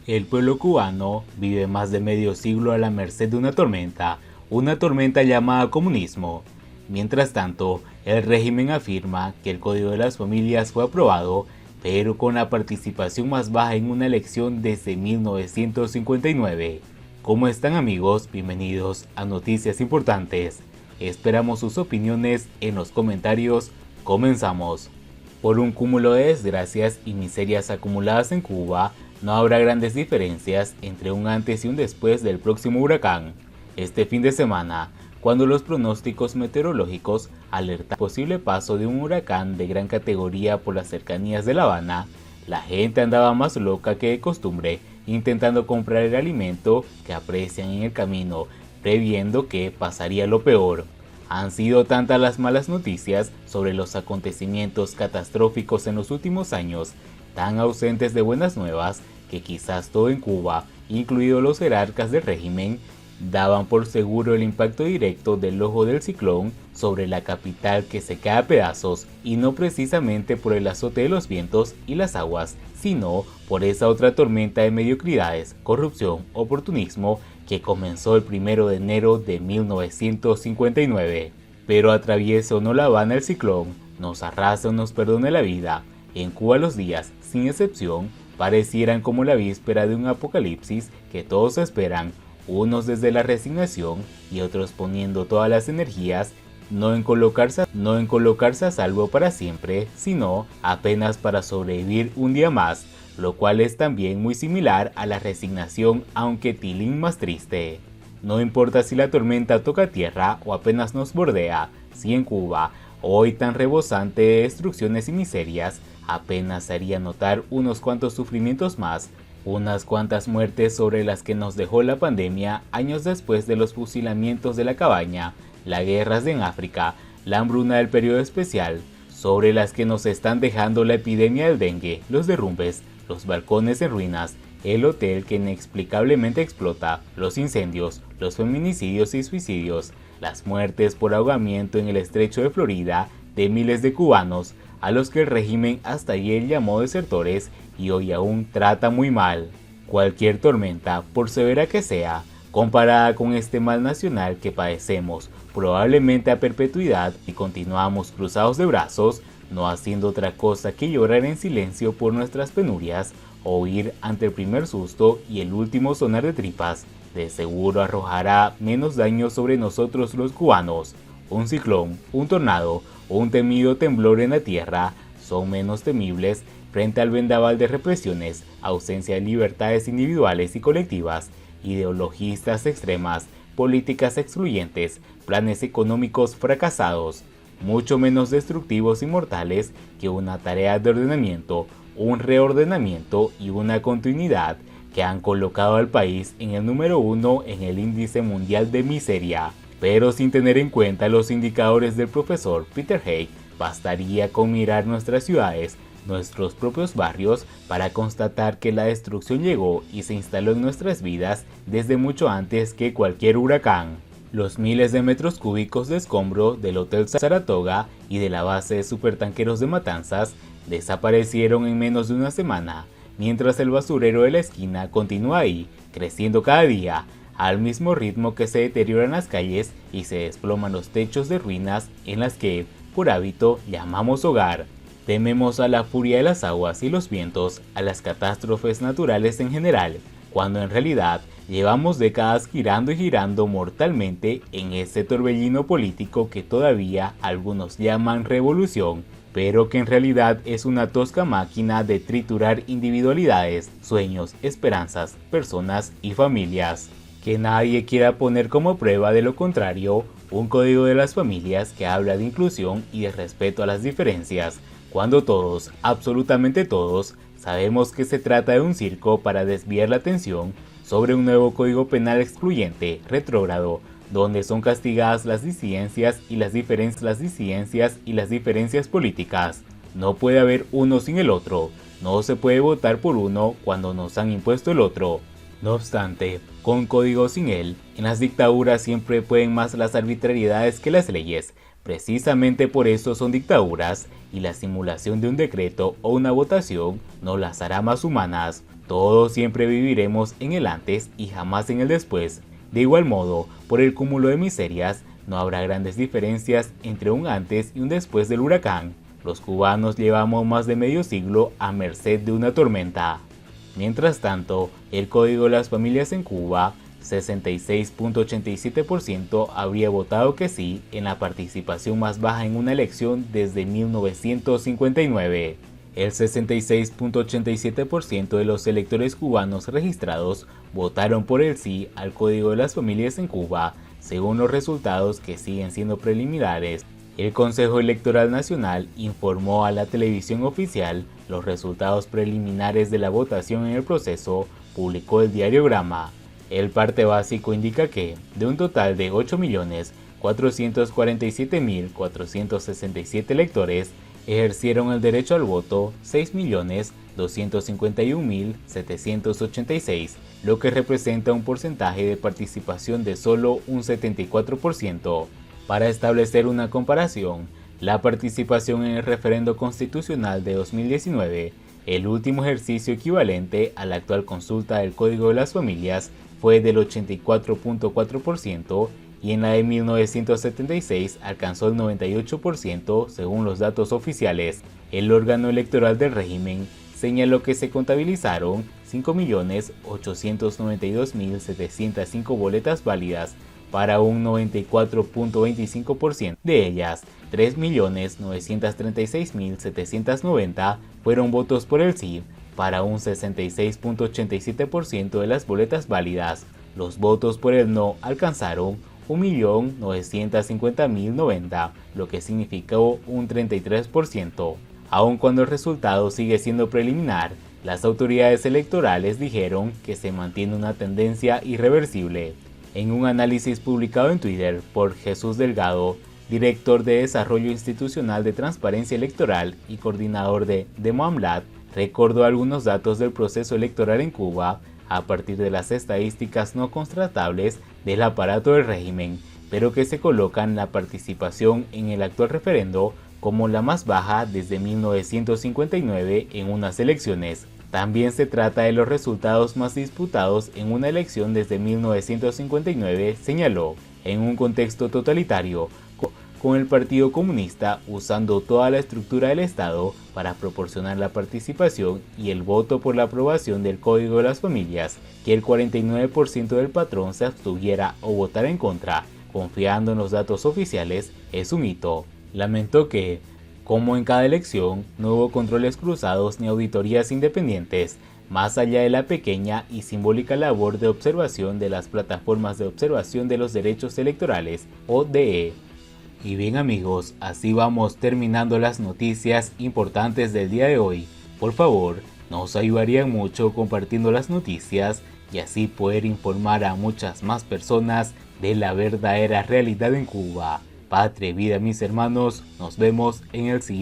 El pueblo cubano vive más de medio siglo a la merced de una tormenta llamada comunismo. Mientras tanto, el régimen afirma que el Código de las Familias fue aprobado, pero con la participación más baja en una elección desde 1959. ¿Cómo están, amigos? Bienvenidos a Noticias Importantes. Esperamos sus opiniones en los comentarios. Comenzamos. Por un cúmulo de desgracias y miserias acumuladas en Cuba, no habrá grandes diferencias entre un antes y un después del próximo huracán. Este fin de semana, cuando los pronósticos meteorológicos alertan el posible paso de un huracán de gran categoría por las cercanías de La Habana, la gente andaba más loca que de costumbre, intentando comprar el alimento que aprecian en el camino, previendo que pasaría lo peor. Han sido tantas las malas noticias sobre los acontecimientos catastróficos en los últimos años, tan ausentes de buenas nuevas, que quizás todo en Cuba, incluidos los jerarcas del régimen, daban por seguro el impacto directo del ojo del ciclón sobre la capital que se cae a pedazos, y no precisamente por el azote de los vientos y las aguas, sino por esa otra tormenta de mediocridades, corrupción, oportunismo que comenzó el 1 de enero de 1959. Pero atraviese o no La Habana el ciclón, nos arrasa o nos perdone la vida. En Cuba los días, sin excepción, parecieran como la víspera de un apocalipsis que todos esperan, unos desde la resignación y otros poniendo todas las energías no en colocarse a salvo para siempre, sino apenas para sobrevivir un día más, lo cual es también muy similar a la resignación, aunque tilín más triste. No importa si la tormenta toca tierra o apenas nos bordea, si en Cuba, hoy tan rebosante de destrucciones y miserias, apenas haría notar unos cuantos sufrimientos más, unas cuantas muertes sobre las que nos dejó la pandemia años después de los fusilamientos de la cabaña, las guerras en África, la hambruna del periodo especial, sobre las que nos están dejando la epidemia del dengue, los derrumbes, los balcones en ruinas, el hotel que inexplicablemente explota, los incendios, los feminicidios y suicidios, las muertes por ahogamiento en el estrecho de Florida de miles de cubanos, a los que el régimen hasta ayer llamó desertores y hoy aún trata muy mal. Cualquier tormenta, por severa que sea, comparada con este mal nacional que padecemos probablemente a perpetuidad y continuamos cruzados de brazos, no haciendo otra cosa que llorar en silencio por nuestras penurias o huir ante el primer susto y el último sonar de tripas, de seguro arrojará menos daño sobre nosotros los cubanos. Un ciclón, un tornado o un temido temblor en la tierra son menos temibles frente al vendaval de represiones, ausencia de libertades individuales y colectivas, ideologistas extremas, políticas excluyentes, planes económicos fracasados, mucho menos destructivos y mortales que una tarea de ordenamiento, un reordenamiento y una continuidad que han colocado al país en el número 1 en el índice mundial de miseria. Pero sin tener en cuenta los indicadores del profesor Peter Haig, bastaría con mirar nuestras ciudades, nuestros propios barrios, para constatar que la destrucción llegó y se instaló en nuestras vidas desde mucho antes que cualquier huracán. Los miles de metros cúbicos de escombro del Hotel Saratoga y de la base de supertanqueros de Matanzas desaparecieron en menos de una semana, mientras el basurero de la esquina continúa ahí, creciendo cada día, al mismo ritmo que se deterioran las calles y se desploman los techos de ruinas en las que, por hábito, llamamos hogar. Tememos a la furia de las aguas y los vientos, a las catástrofes naturales en general, cuando en realidad llevamos décadas girando y girando mortalmente en este torbellino político que todavía algunos llaman revolución, pero que en realidad es una tosca máquina de triturar individualidades, sueños, esperanzas, personas y familias. Que nadie quiera poner como prueba de lo contrario un código de las familias que habla de inclusión y de respeto a las diferencias, cuando todos, absolutamente todos, sabemos que se trata de un circo para desviar la atención sobre un nuevo código penal excluyente, retrógrado, donde son castigadas las disidencias y las diferencias políticas. No puede haber uno sin el otro, no se puede votar por uno cuando nos han impuesto el otro. No obstante, con código sin él, en las dictaduras siempre pueden más las arbitrariedades que las leyes. Precisamente por eso son dictaduras, y la simulación de un decreto o una votación no las hará más humanas. Todos siempre viviremos en el antes y jamás en el después. De igual modo, por el cúmulo de miserias, no habrá grandes diferencias entre un antes y un después del huracán. Los cubanos llevamos más de medio siglo a merced de una tormenta. Mientras tanto, el Código de las Familias en Cuba, 66.87% habría votado que sí en la participación más baja en una elección desde 1959. El 66.87% de los electores cubanos registrados votaron por el sí al Código de las Familias en Cuba, según los resultados que siguen siendo preliminares. El Consejo Electoral Nacional informó a la televisión oficial los resultados preliminares de la votación en el proceso, publicó el diario Grama. El parte básico indica que, de un total de 8.447.467 electores, ejercieron el derecho al voto 6.251.786, lo que representa un porcentaje de participación de solo un 74%. Para establecer una comparación, la participación en el referendo constitucional de 2019, el último ejercicio equivalente a la actual consulta del Código de las Familias, fue del 84.4% y en la de 1976 alcanzó el 98% según los datos oficiales. El órgano electoral del régimen señaló que se contabilizaron 5.892.705 boletas válidas, para un 94.25%. De ellas, 3.936.790 fueron votos por el sí, para un 66.87% de las boletas válidas. Los votos por el no alcanzaron 1.950.090, lo que significó un 33%. Aun cuando el resultado sigue siendo preliminar, las autoridades electorales dijeron que se mantiene una tendencia irreversible. En un análisis publicado en Twitter por Jesús Delgado, director de Desarrollo Institucional de Transparencia Electoral y coordinador de Demoamlat, recordó algunos datos del proceso electoral en Cuba a partir de las estadísticas no contrastables del aparato del régimen, pero que se colocan la participación en el actual referendo como la más baja desde 1959 en unas elecciones. También se trata de los resultados más disputados en una elección desde 1959, señaló, en un contexto totalitario, con el Partido Comunista usando toda la estructura del Estado para proporcionar la participación y el voto por la aprobación del Código de las Familias, que el 49% del padrón se abstuviera o votara en contra, confiando en los datos oficiales, es un hito. Lamentó que, como en cada elección, no hubo controles cruzados ni auditorías independientes, más allá de la pequeña y simbólica labor de observación de las plataformas de observación de los derechos electorales, ODE. Y bien amigos, así vamos terminando las noticias importantes del día de hoy. Por favor, nos ayudarían mucho compartiendo las noticias y así poder informar a muchas más personas de la verdadera realidad en Cuba. Patria y vida mis hermanos, nos vemos en el siguiente.